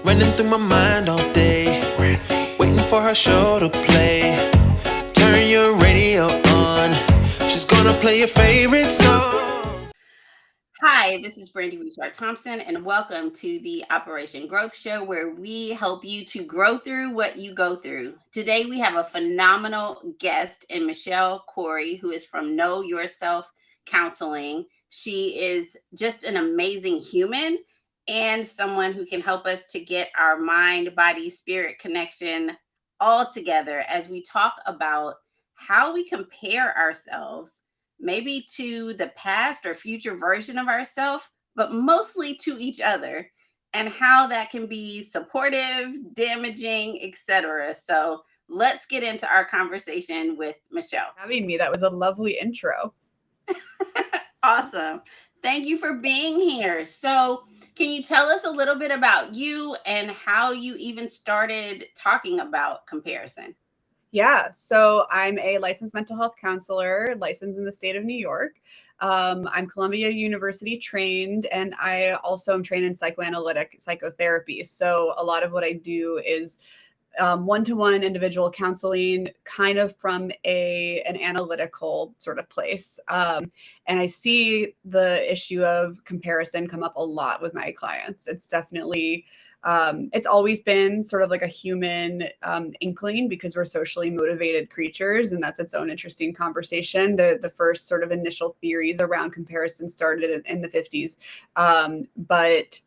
running through my mind all day, waiting for her show to play. Turn your radio on, she's gonna play your favorite song. Hi, this is Brandy Richard Thompson, and welcome to the Operation Growth Show, where we help you to grow through what you go through. Today, we have a phenomenal guest in Michelle Corey, who is from Know Yourself Counseling. She is just an amazing human and someone who can help us to get our mind, body, spirit connection all together as we talk about how we compare ourselves maybe to the past or future version of ourselves, but mostly to each other, and how that can be supportive, damaging, etc. So let's get into our conversation with Michelle. Having me. That was a lovely intro. Awesome. Thank you for being here. So, can you tell us a little bit about you and how you even started talking about comparison? Yeah, so I'm a licensed mental health counselor, licensed in the state of New York. I'm Columbia University trained, and I also am trained in psychoanalytic psychotherapy. So a lot of what I do is one-to-one individual counseling, kind of from an analytical sort of place. And I see the issue of comparison come up a lot with my clients. It's definitely it's always been sort of like a human inkling, because we're socially motivated creatures, and that's its own interesting conversation. The first sort of initial theories around comparison started in the 50s, but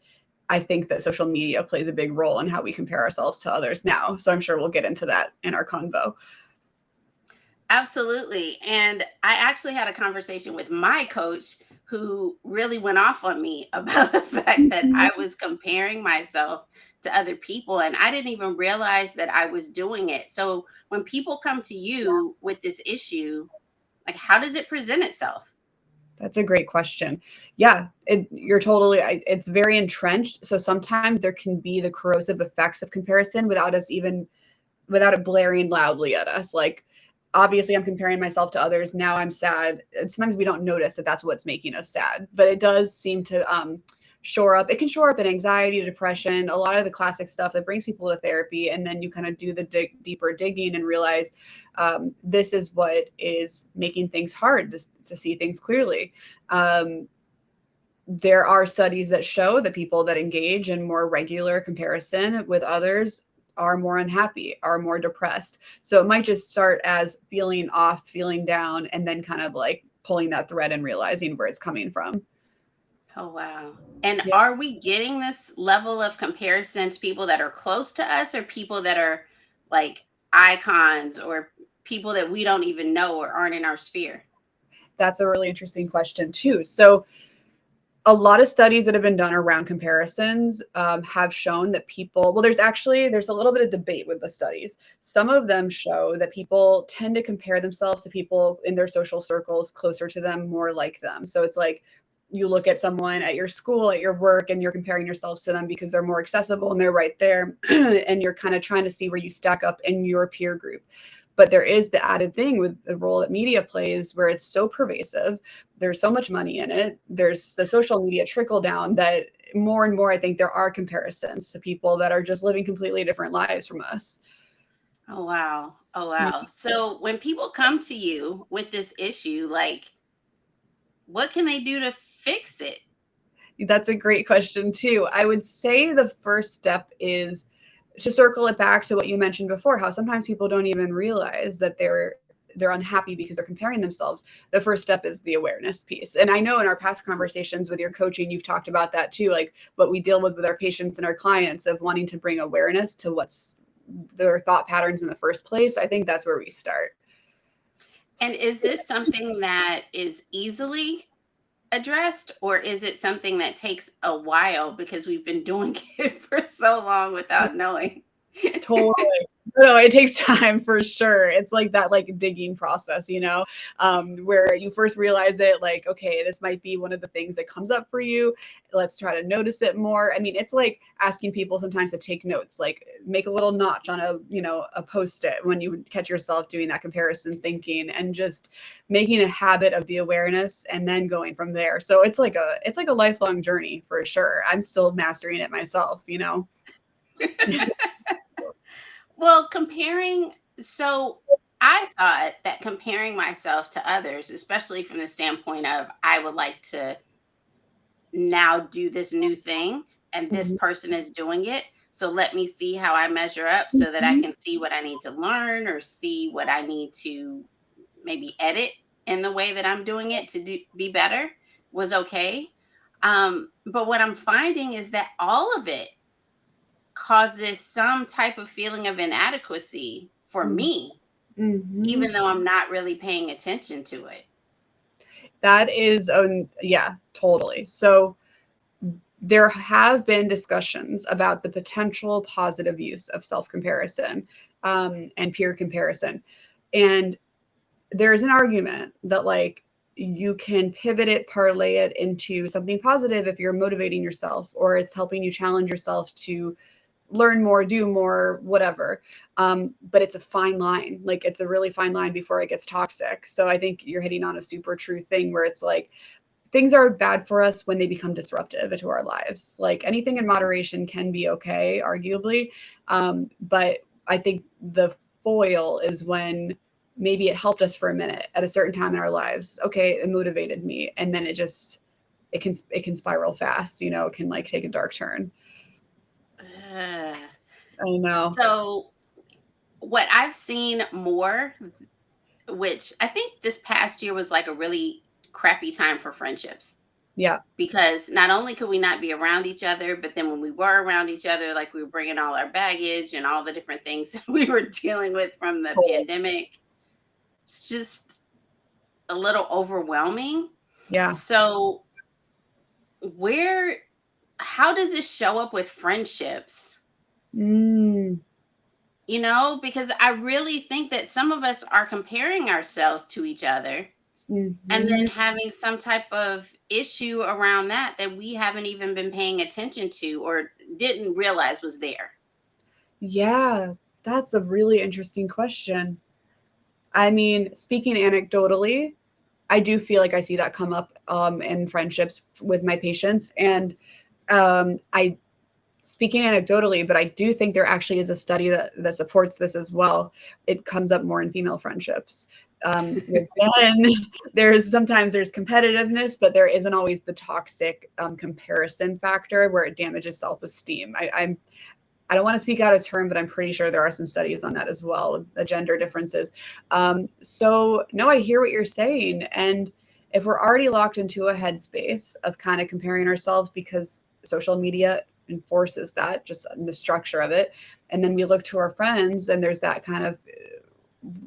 I think that social media plays a big role in how we compare ourselves to others now. So I'm sure we'll get into that in our convo. Absolutely. And I actually had a conversation with my coach who really went off on me about the fact that I was comparing myself to other people, and I didn't even realize that I was doing it. So when people come to you with this issue, like, how does it present itself? That's a great question. Yeah, it's very entrenched. So sometimes there can be the corrosive effects of comparison without it blaring loudly at us. Like, obviously I'm comparing myself to others. Now I'm sad. And sometimes we don't notice that that's what's making us sad, but it does seem to shore up. It can shore up in anxiety, depression, a lot of the classic stuff that brings people to therapy. And then you kind of do the deeper digging and realize this is what is making things hard to see things clearly. There are studies that show that people that engage in more regular comparison with others are more unhappy, are more depressed. So it might just start as feeling off, feeling down, and then kind of like pulling that thread and realizing where it's coming from. Oh, wow. And Yeah. are we getting this level of comparison to people that are close to us, or people that are like icons, or people that we don't even know or aren't in our sphere? That's a really interesting question too. So a lot of studies that have been done around comparisons have shown that there's a little bit of debate with the studies. Some of them show that people tend to compare themselves to people in their social circles closer to them, more like them. So it's like you look at someone at your school, at your work, and you're comparing yourselves to them because they're more accessible and they're right there. And you're kind of trying to see where you stack up in your peer group. But there is the added thing with the role that media plays, where it's so pervasive. There's so much money in it. There's the social media trickle down that more and more, I think there are comparisons to people that are just living completely different lives from us. Oh, wow. Oh, Yeah. wow. So when people come to you with this issue, like, what can they do to fix it? That's a great question too. I would say the first step is to circle it back to what you mentioned before, how sometimes people don't even realize that they're unhappy because they're comparing themselves. The first step is the awareness piece. And I know in our past conversations with your coaching, you've talked about that too, like what we deal with our patients and our clients, of wanting to bring awareness to what's their thought patterns in the first place. I think that's where we start. And is this something that is easily addressed, or is it something that takes a while because we've been doing it for so long without knowing? Totally. No, it takes time for sure. It's like that, like digging process, where you first realize it, like, okay, this might be one of the things that comes up for you. Let's try to notice it more. I mean, it's like asking people sometimes to take notes, like make a little notch on a post-it when you catch yourself doing that comparison thinking, and just making a habit of the awareness and then going from there. So it's like a lifelong journey for sure. I'm still mastering it myself. Well, so I thought that comparing myself to others, especially from the standpoint of I would like to now do this new thing and this Mhm. person is doing it. So let me see how I measure up so that I Mhm. can see what I need to learn or see what I need to maybe edit in the way that I'm doing it to be better was okay. But what I'm finding is that all of it causes some type of feeling of inadequacy for Mhm. me, Mhm. even though I'm not really paying attention to it. That is, yeah, totally. So there have been discussions about the potential positive use of self-comparison and peer comparison. And there's an argument that like you can pivot it, parlay it into something positive if you're motivating yourself or it's helping you challenge yourself to learn more, do more, whatever. But it's a fine line. Like it's a really fine line before it gets toxic. So I think you're hitting on a super true thing where it's like things are bad for us when they become disruptive to our lives. Like anything in moderation can be okay, arguably. But I think the foil is when maybe it helped us for a minute at a certain time in our lives. Okay, it motivated me. And then it can spiral fast, it can like take a dark turn. Ugh. I know. So, what I've seen more, which I think this past year was like a really crappy time for friendships Yeah. because not only could we not be around each other, but then when we were around each other, like we were bringing all our baggage and all the different things that we were dealing with from the Totally. pandemic. It's just a little overwhelming. Yeah. So, where, how does this show up with friendships? Mm, Because I really think that some of us are comparing ourselves to each other and then mhm. having some type of issue around that we haven't even been paying attention to or didn't realize was there. Yeah, that's a really interesting question. I mean, speaking anecdotally, I do feel like I see that come up in friendships with my patients. And I speaking anecdotally, but I do think there actually is a study that supports this as well. It comes up more in female friendships. With men, there's competitiveness, but there isn't always the toxic comparison factor where it damages self-esteem. I don't want to speak out of turn, but I'm pretty sure there are some studies on that as well, the gender differences. So no, I hear what you're saying. And if we're already locked into a headspace of kind of comparing ourselves because social media enforces that just in the structure of it, and then we look to our friends and there's that kind of,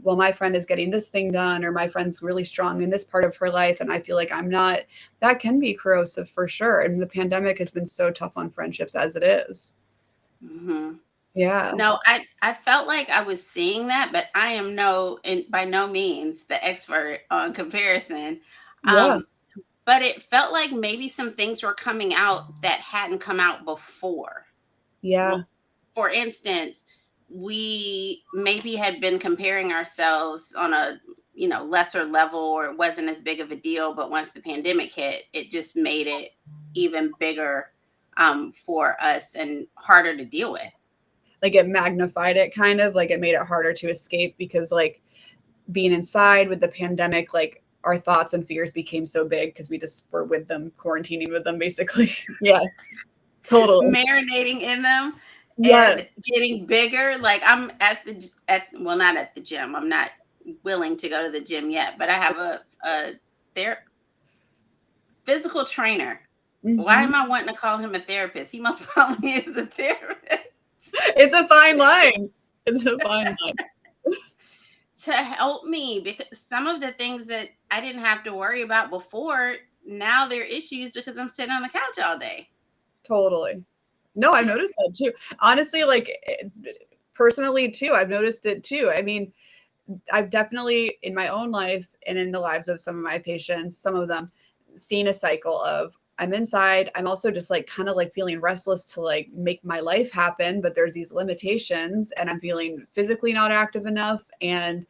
well, my friend is getting this thing done, or my friend's really strong in this part of her life, and I feel like I'm not, that can be corrosive for sure. And the pandemic has been so tough on friendships as it is. Hmm. Yeah. No, I felt like I was seeing that, but I am by no means the expert on comparison. Yeah. Um, but it felt like maybe some things were coming out that hadn't come out before. Yeah. Well, for instance, we maybe had been comparing ourselves on a lesser level, or it wasn't as big of a deal, but once the pandemic hit, it just made it even bigger for us and harder to deal with. Like it magnified it, kind of like it made it harder to escape because like being inside with the pandemic, like our thoughts and fears became so big because we just were with them, quarantining with them basically. Yeah, totally. Marinating in them and Yes. getting bigger. Like I'm not at the gym. I'm not willing to go to the gym yet, but I have a there physical trainer. Why Mhm. am I wanting to call him a therapist? He most probably is a therapist. It's a fine line. It's a fine line. To help me, because some of the things that I didn't have to worry about before, now they're issues because I'm sitting on the couch all day. Totally. No, I've noticed that too. Honestly, like personally too, I've noticed it too. I mean, I've definitely in my own life and in the lives of some of my patients, some of them, seen a cycle of I'm inside. I'm also just like kind of like feeling restless to like make my life happen, but there's these limitations and I'm feeling physically not active enough. And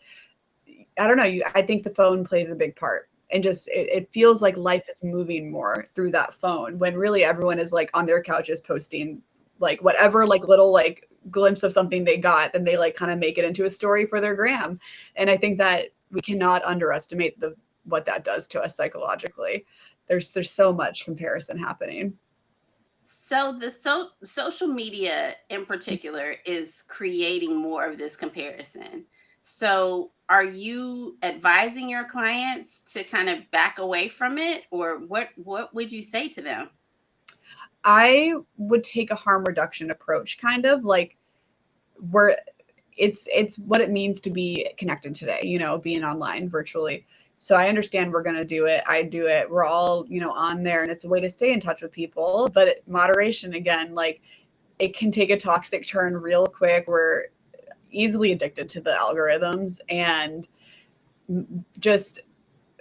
I don't know, I think the phone plays a big part. And just it feels like life is moving more through that phone when really everyone is like on their couches posting like whatever like little like glimpse of something they got, then they like kind of make it into a story for their gram. And I think that we cannot underestimate what that does to us psychologically. There's so much comparison happening. So the social media in particular is creating more of this comparison. So are you advising your clients to kind of back away from it, or what would you say to them? I would take a harm reduction approach, kind of like where it's what it means to be connected today, you know, being online virtually. So I understand we're going to do it. I do it. We're all, you know, on there, and it's a way to stay in touch with people. But moderation, again, like it can take a toxic turn real quick. We're easily addicted to the algorithms, and just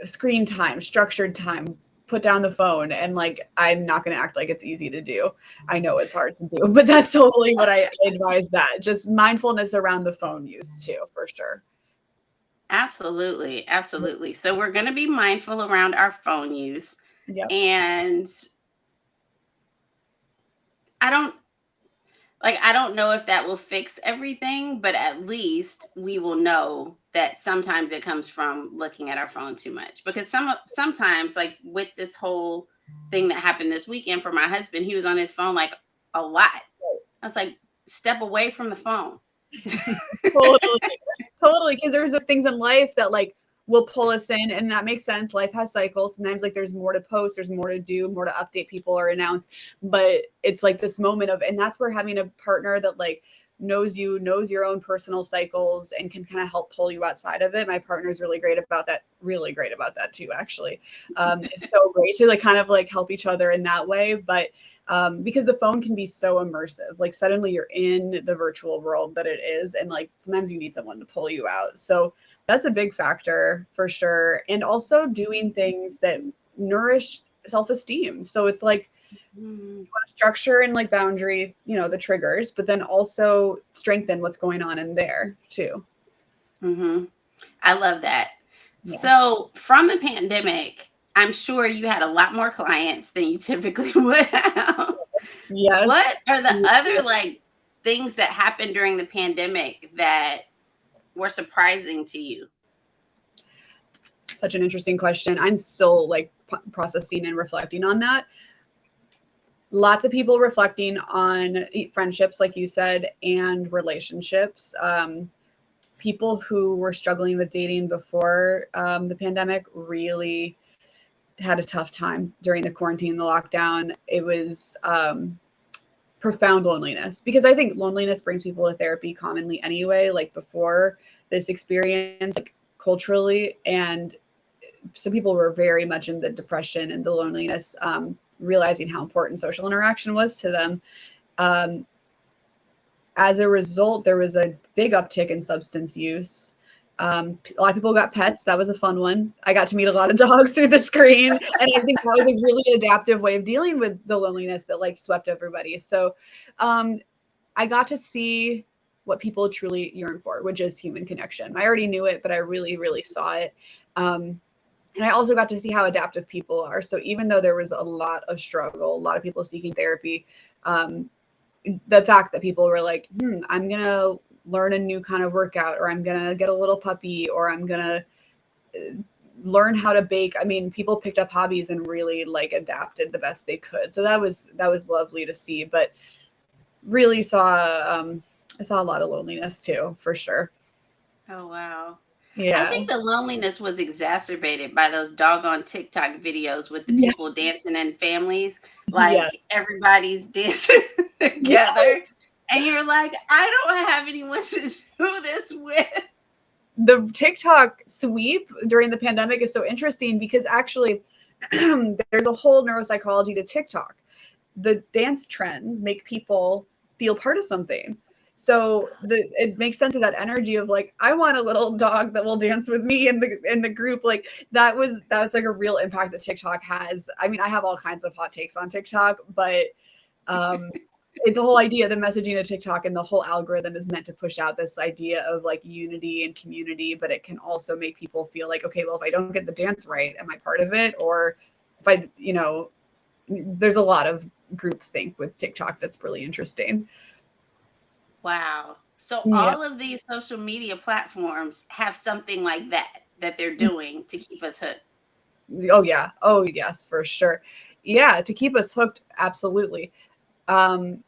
screen time, structured time, put down the phone. And like, I'm not going to act like it's easy to do. I know it's hard to do, but that's totally what I advise. That just mindfulness around the phone use too, for sure. Absolutely. Absolutely. So we're going to be mindful around our phone use. Yep. And I don't know if that will fix everything, but at least we will know that sometimes it comes from looking at our phone too much. Because sometimes, like with this whole thing that happened this weekend for my husband, he was on his phone like a lot. I was like, step away from the phone. Totally. Because there's those things in life that like will pull us in, and that makes sense. Life has cycles. Sometimes like there's more to post, there's more to do, more to update people or announce, but it's like this moment of, and that's where having a partner that like knows your own personal cycles and can kind of help pull you outside of it. My partner's really great about that too, actually. It's so great to like kind of like help each other in that way. But because the phone can be so immersive, like suddenly you're in the virtual world that it is, and like sometimes you need someone to pull you out. So that's a big factor for sure. And also doing things that nourish self-esteem. So it's like structure and like boundary, you know, the triggers, but then also strengthen what's going on in there too. Mm-hmm. I love that. Yeah. So from the pandemic, I'm sure you had a lot more clients than you typically would have. Yes. What are the other like things that happened during the pandemic that were surprising to you? Such an interesting question. I'm still like processing and reflecting on that. Lots of people reflecting on friendships, like you said, and relationships. People who were struggling with dating before the pandemic really had a tough time during the quarantine, the lockdown. It was profound loneliness, because I think loneliness brings people to therapy commonly anyway, like before this experience, like culturally. And some people were very much in the depression and the loneliness, realizing how important social interaction was to them. As a result, there was a big uptick in substance use. A lot of people got pets. That was a fun one. I got to meet a lot of dogs through the screen. And I think that was a really adaptive way of dealing with the loneliness that like swept everybody. So I got to see what people truly yearn for, which is human connection. I already knew it, but I really, really saw it. And I also got to see how adaptive people are. So even though there was a lot of struggle, a lot of people seeking therapy, the fact that people were like, I'm going to learn a new kind of workout, or I'm going to get a little puppy, or I'm going to learn how to bake. I mean, people picked up hobbies and really like adapted the best they could. So that was lovely to see, but really I saw a lot of loneliness too, for sure. Oh, wow. Yeah. I think the loneliness was exacerbated by those doggone TikTok videos with the people dancing in families. Like everybody's dancing together. And you're like, I don't have anyone to do this with. The TikTok sweep during the pandemic is so interesting, because actually there's a whole neuropsychology to TikTok. The dance trends make people feel part of something. So it makes sense of that energy of like, I want a little dog that will dance with me in the group. Like that was like a real impact that TikTok has. I mean, I have all kinds of hot takes on TikTok, but the whole idea, the messaging of TikTok and the whole algorithm is meant to push out this idea of like unity and community, but it can also make people feel like, okay, well, if I don't get the dance right, am I part of it? Or if I, there's a lot of groupthink with TikTok that's really interesting. Wow. So Yeah. all of these social media platforms have something like that they're doing to keep us hooked. Oh yeah. Oh yes, for sure. Yeah, to keep us hooked, absolutely. Um,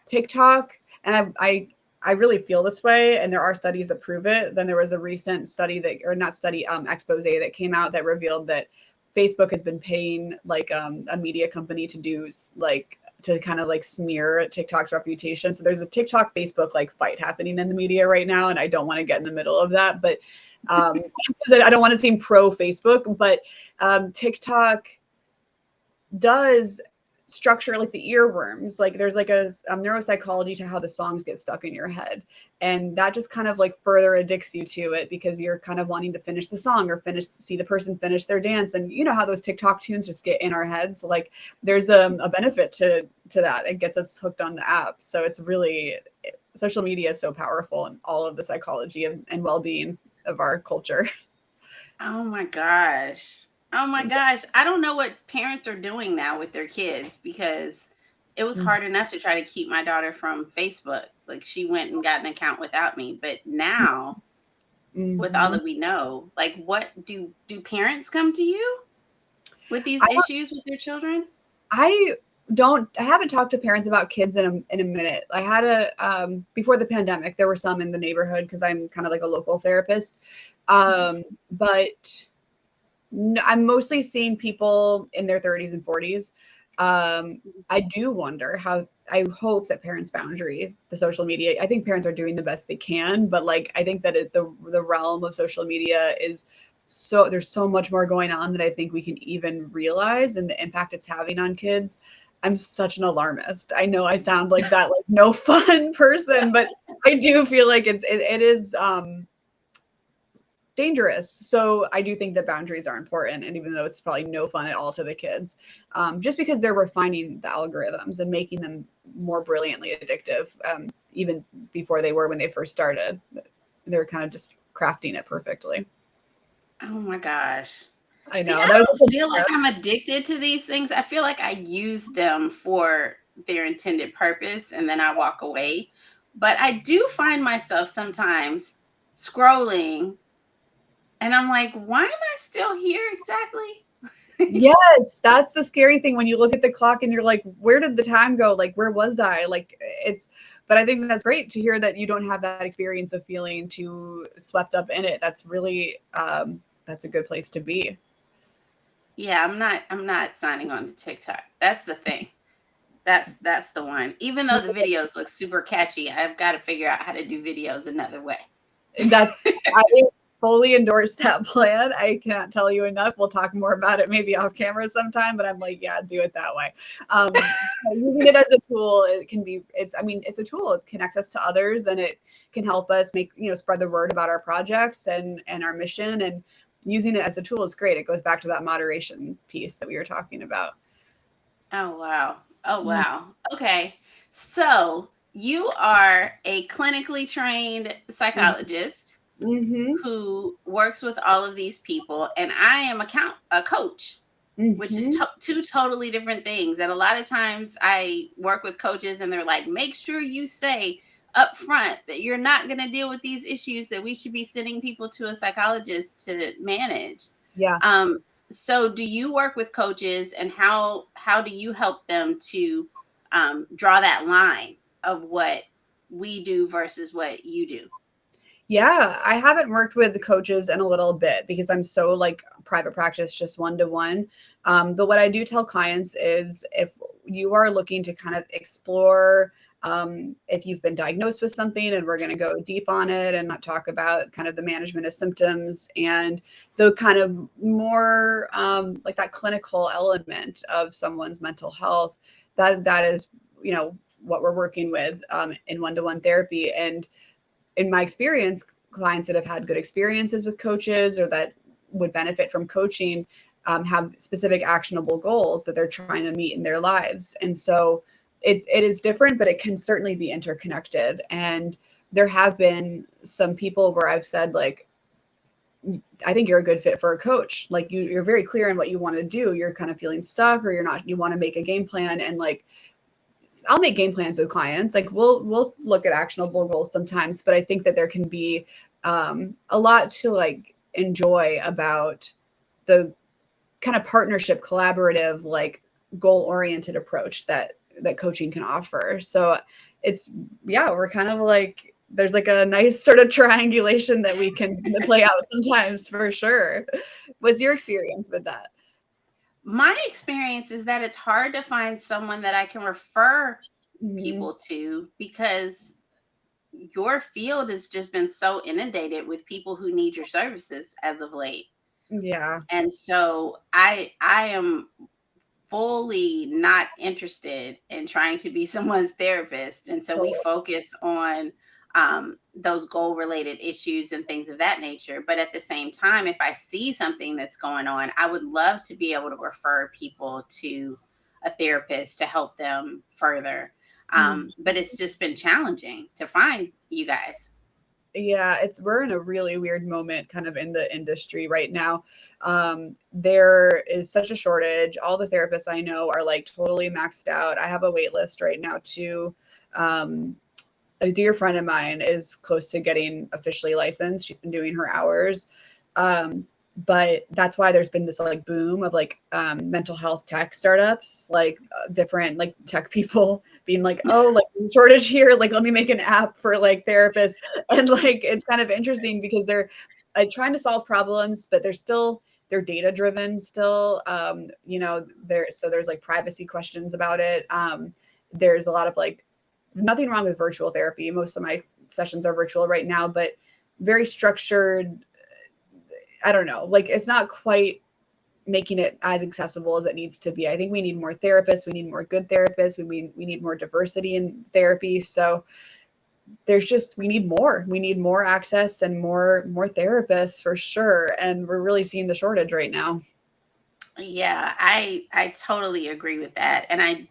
TikTok, and I really feel this way, and there are studies that prove it. Then there was a recent study that, or not study, expose that came out that revealed that Facebook has been paying like a media company to do like to kind of like smear TikTok's reputation. So there's a TikTok Facebook like fight happening in the media right now, and I don't want to get in the middle of that, but because I don't want to seem pro Facebook, but TikTok does structure like the earworms. Like there's like a neuropsychology to how the songs get stuck in your head, and that just kind of like further addicts you to it because you're kind of wanting to finish the song or see the person finish their dance. And you know how those TikTok tunes just get in our heads. Like there's a benefit to that. It gets us hooked on the app. So it's really, social media is so powerful in all of the psychology and well-being of our culture. Oh my gosh. Oh my gosh. I don't know what parents are doing now with their kids because it was hard enough to try to keep my daughter from Facebook. Like she went and got an account without me. But now, with all Mhm. that we know, like what do parents come to you with these I issues with their children? I haven't talked to parents about kids in a minute. I had before the pandemic, there were some in the neighborhood because I'm kind of like a local therapist. But I'm mostly seeing people in their 30s and 40s. I do wonder how, I hope that parents boundary the social media. I think parents are doing the best they can, but like I think that the realm of social media is so, there's so much more going on that I think we can even realize, and the impact it's having on kids. I'm such an alarmist. I know I sound like that like no fun person, but I do feel like it is dangerous. So I do think that boundaries are important. And even though it's probably no fun at all to the kids, just because they're refining the algorithms and making them more brilliantly addictive, even before they were when they first started, they're kind of just crafting it perfectly. Oh my gosh. I See, know I that don't was feel like I'm addicted to these things. I feel like I use them for their intended purpose and then I walk away. But I do find myself sometimes scrolling and I'm like, why am I still here exactly? yes, that's the scary thing when you look at the clock and you're like, where did the time go? Like, where was I? Like, but I think that's great to hear that you don't have that experience of feeling too swept up in it. That's really, that's a good place to be. Yeah, I'm not signing on to TikTok. That's the thing. That's the one. Even though the videos look super catchy, I've got to figure out how to do videos another way. That's, I fully endorse that plan. I cannot tell you enough. We'll talk more about it maybe off camera sometime, but I'm like, yeah, do it that way. Um, Using it as a tool, it can be, I mean, it's a tool. It connects us to others and it can help us make, spread the word about our projects and our mission, and using it as a tool is great. It goes back to that moderation piece that we were talking about. Oh wow. Oh wow. Okay. So you are a clinically trained psychologist Mm-hmm. who works with all of these people, and I am a coach, which is Mm-hmm. two totally different things. And a lot of times I work with coaches and they're like, make sure you say up front that you're not going to deal with these issues, that we should be sending people to a psychologist to manage. Yeah. Um, so do you work with coaches, and how do you help them to draw that line of what we do versus what you do? Yeah, I haven't worked with the coaches in a little bit because I'm so like private practice, just one to one. But what I do tell clients is if you are looking to kind of explore, if you've been diagnosed with something, and we're going to go deep on it and not talk about kind of the management of symptoms and the kind of more like that clinical element of someone's mental health, that is, what we're working with in one-to-one therapy. And in my experience, clients that have had good experiences with coaches or that would benefit from coaching have specific actionable goals that they're trying to meet in their lives. And so it is different, but it can certainly be interconnected. And there have been some people where I've said, like, I think you're a good fit for a coach. Like you're very clear on what you want to do. You're kind of feeling stuck, or you're not, you want to make a game plan. And like, I'll make game plans with clients. Like we'll look at actionable goals sometimes, but I think that there can be a lot to like enjoy about the kind of partnership, collaborative, like goal-oriented approach that coaching can offer. So it's, yeah, we're kind of like, there's like a nice sort of triangulation that we can play out sometimes, for sure. What's your experience with that? My experience is that it's hard to find someone that I can refer people to, because your field has just been so inundated with people who need your services as of late. Yeah. And so I am fully not interested in trying to be someone's therapist. And so we focus on those goal related issues and things of that nature. But at the same time, if I see something that's going on, I would love to be able to refer people to a therapist to help them further. But it's just been challenging to find you guys. Yeah, we're in a really weird moment kind of in the industry right now. There is such a shortage. All the therapists I know are like totally maxed out. I have a wait list right now too. A dear friend of mine is close to getting officially licensed. She's been doing her hours. But that's why there's been this like boom of like mental health tech startups, like different like tech people being like, oh, like shortage here, like let me make an app for like therapists. And like it's kind of interesting because they're trying to solve problems, but they're data driven still. There's like privacy questions about it. There's a lot of like, nothing wrong with virtual therapy. Most of my sessions are virtual right now, but very structured. I don't know, like it's not quite making it as accessible as it needs to be. I think we need more therapists. We need more good therapists. We need more diversity in therapy. So we need more access and more therapists for sure. And we're really seeing the shortage right now. Yeah, I totally agree with that. And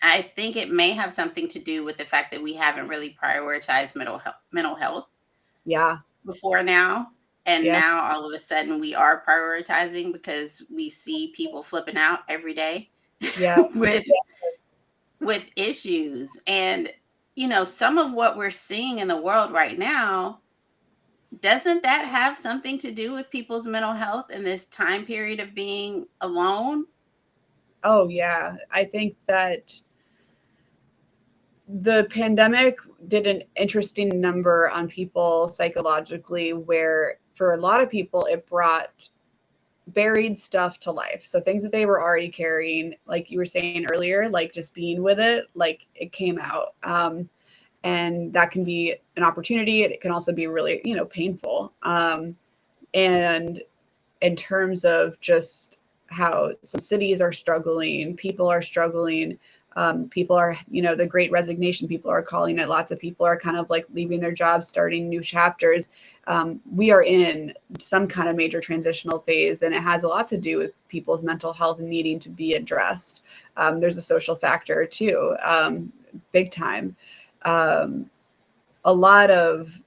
I think it may have something to do with the fact that we haven't really prioritized mental health. Yeah. Before now. And now all of a sudden we are prioritizing because we see people flipping out every day with issues. And, some of what we're seeing in the world right now, doesn't that have something to do with people's mental health in this time period of being alone? Oh, yeah. I think that the pandemic did an interesting number on people psychologically, where for a lot of people, it brought buried stuff to life. So things that they were already carrying, like you were saying earlier, like just being with it, like it came out. And that can be an opportunity. It can also be really, painful. And in terms of just how some cities are struggling, people are struggling, people are, the great resignation, people are calling it. Lots of people are kind of like leaving their jobs, starting new chapters. We are in some kind of major transitional phase, and it has a lot to do with people's mental health and needing to be addressed. There's a social factor too, big time. A lot of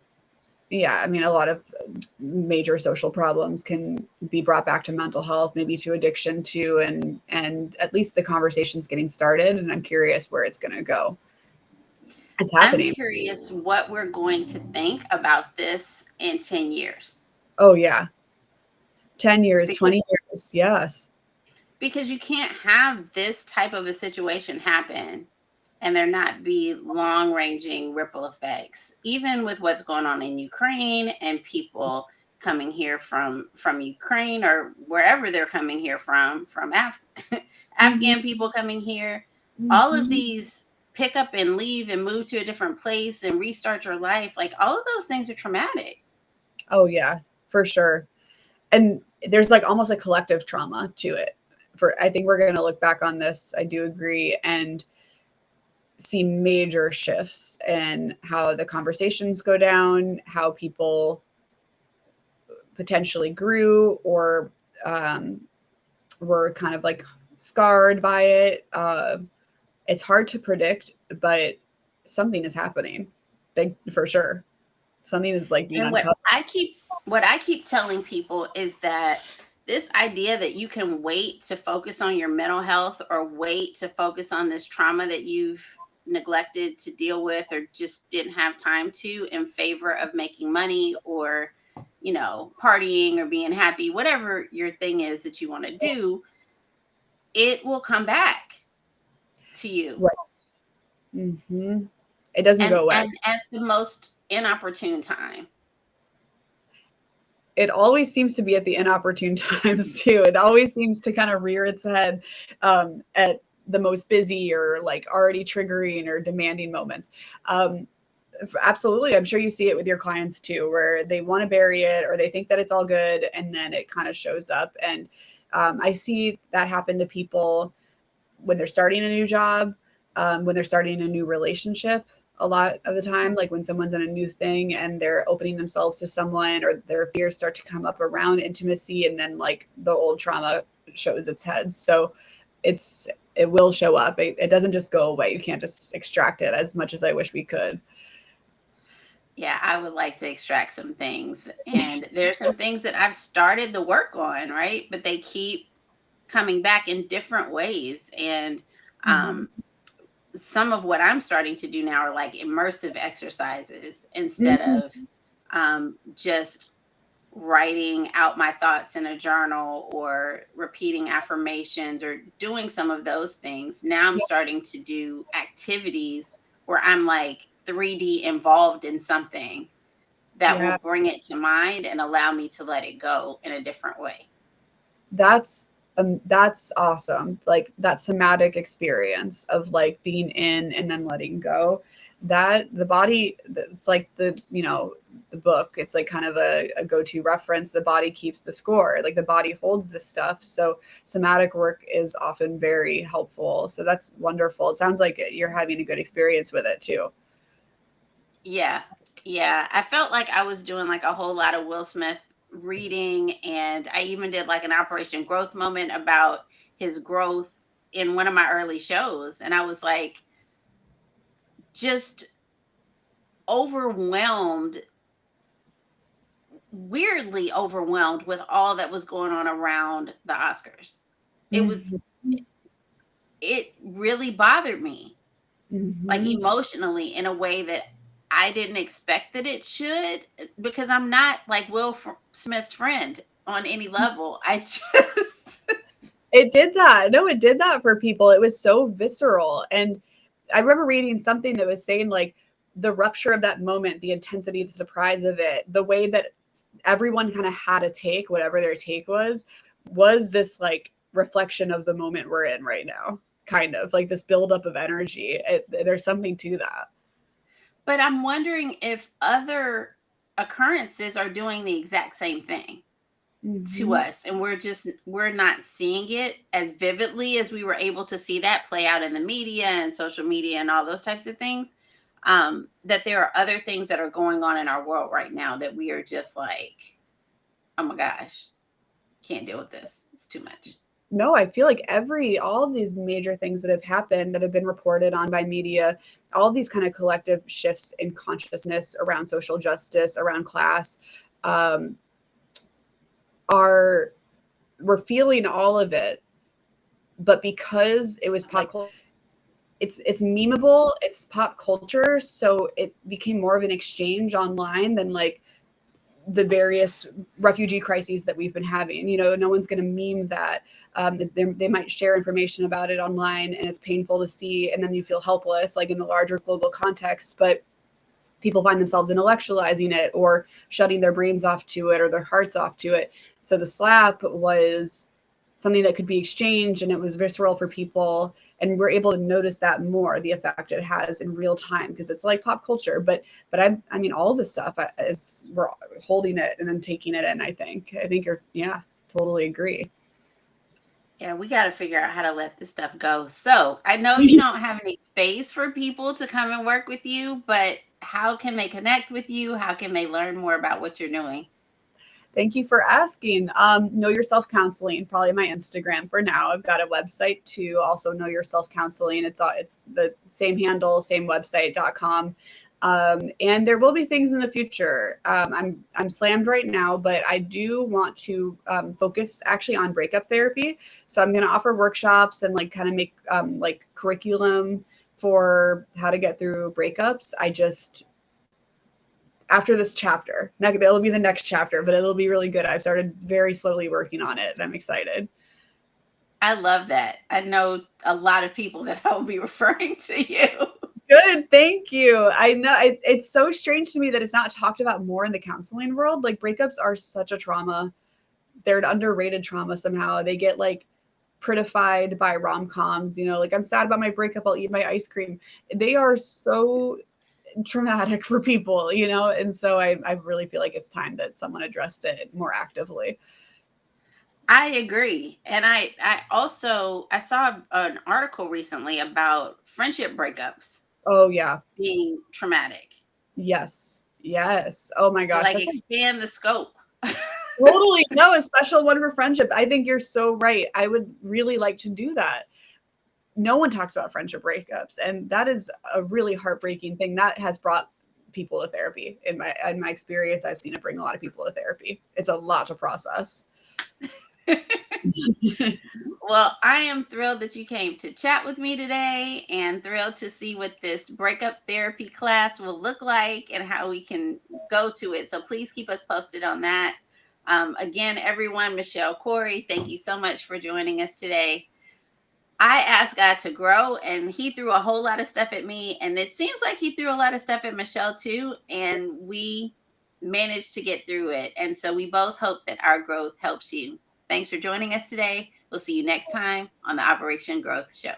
major social problems can be brought back to mental health, maybe to addiction too. And at least the conversation's getting started, and I'm curious where it's going to go. It's happening. I'm curious what we're going to think about this in 10 years. Oh yeah. 10 years, 20 years. Yes. Because you can't have this type of a situation happen and there not be long-ranging ripple effects, even with what's going on in Ukraine and people coming here from Ukraine or wherever they're coming here from Afghan people coming here. All of these pick up and leave and move to a different place and restart your life. Like all of those things are traumatic. Oh yeah, for sure. And there's like almost a collective trauma to it. I think we're going to look back on this. I do agree. And see major shifts in how the conversations go down, how people potentially grew or were kind of like scarred by it. It's hard to predict, but something is happening, big for sure. Something is like being uncovered. What I keep telling people is that this idea that you can wait to focus on your mental health or wait to focus on this trauma that you've neglected to deal with or just didn't have time to in favor of making money or, partying or being happy, whatever your thing is that you want to do, it will come back to you. Right. Mm-hmm. It doesn't go away. And at the most inopportune time. It always seems to be at the inopportune times too. It always seems to kind of rear its head at the most busy or like already triggering or demanding moments. Absolutely. I'm sure you see it with your clients too, where they want to bury it or they think that it's all good and then it kind of shows up. And I see that happen to people when they're starting a new job, when they're starting a new relationship. A lot of the time, like when someone's in a new thing and they're opening themselves to someone or their fears start to come up around intimacy, and then like the old trauma shows its head. So it will show up. It doesn't just go away. You can't just extract it, as much as I wish we could. Yeah, I would like to extract some things. And there's some things that I've started the work on, right? But they keep coming back in different ways. And some of what I'm starting to do now are like immersive exercises instead of just writing out my thoughts in a journal or repeating affirmations or doing some of those things. Now I'm starting to do activities where I'm like 3D involved in something that will bring it to mind and allow me to let it go in a different way. That's awesome. Like that somatic experience of like being in and then letting go, that the body, it's like the book, it's like kind of a go-to reference. The body keeps the score, like the body holds this stuff. So somatic work is often very helpful. So that's wonderful. It sounds like you're having a good experience with it too. Yeah. I felt like I was doing like a whole lot of Will Smith reading, and I even did like an Operation Growth moment about his growth in one of my early shows, and I was like just weirdly overwhelmed with all that was going on around the Oscars. It really bothered me, like emotionally, in a way that I didn't expect that it should, because I'm not like Will Smith's friend on any level. It did that. No, it did that for people. It was so visceral. And I remember reading something that was saying like the rupture of that moment, the intensity, the surprise of it, the way that everyone kind of had a take, whatever their take was this like reflection of the moment we're in right now, kind of like this buildup of energy. There's something to that. But I'm wondering if other occurrences are doing the exact same thing to us, and we're not seeing it as vividly as we were able to see that play out in the media and social media and all those types of things. That there are other things that are going on in our world right now that we are just like, oh my gosh, can't deal with this. It's too much. No, I feel like all of these major things that have happened that have been reported on by media, all of these kind of collective shifts in consciousness around social justice, around class, we're feeling all of it. But because it was pop culture, it's memeable, it's pop culture, so it became more of an exchange online than like the various refugee crises that we've been having. No one's going to meme that. They might share information about it online and it's painful to see, and then you feel helpless, like in the larger global context. But people find themselves intellectualizing it or shutting their brains off to it or their hearts off to it. So the slap was something that could be exchanged, and it was visceral for people, and we're able to notice that more, the effect it has in real time, because it's like pop culture. But I mean all this stuff is, we're holding it and then taking it in. I think you're totally agree. Yeah, we got to figure out how to let this stuff go. So I know you don't have any space for people to come and work with you, but how can they connect with you? How can they learn more about what you're doing? Thank you for asking. Know Yourself Counseling, probably my Instagram for now. I've got a website too, also Know Yourself Counseling. It's the same handle, same website.com. And there will be things in the future. I'm slammed right now, but I do want to focus actually on breakup therapy. So I'm going to offer workshops and like kind of make like curriculum for how to get through breakups. After this chapter, it'll be the next chapter, but it'll be really good. I've started very slowly working on it, and I'm excited. I love that. I know a lot of people that I will be referring to you. Good, thank you. I know it's so strange to me that it's not talked about more in the counseling world. Like, breakups are such a trauma. They're an underrated trauma somehow. They get like prettified by rom-coms, like, I'm sad about my breakup, I'll eat my ice cream. They are so traumatic for people, and so I really feel like it's time that someone addressed it more actively. I agree. And I saw an article recently about friendship breakups. Oh yeah. Being traumatic. Yes. Oh my gosh. So, like, expand the scope. Totally. No, a special one for friendship. I think you're so right. I would really like to do that. No one talks about friendship breakups, and that is a really heartbreaking thing. That has brought people to therapy. In my experience, I've seen it bring a lot of people to therapy. It's a lot to process. Well, I am thrilled that you came to chat with me today, and thrilled to see what this breakup therapy class will look like and how we can go to it. So please keep us posted on that. Again, everyone, Michelle Corey, thank you so much for joining us today. I asked God to grow, and he threw a whole lot of stuff at me, and it seems like he threw a lot of stuff at Michelle too, and we managed to get through it. And so we both hope that our growth helps you. Thanks for joining us today. We'll see you next time on the Operation Growth Show.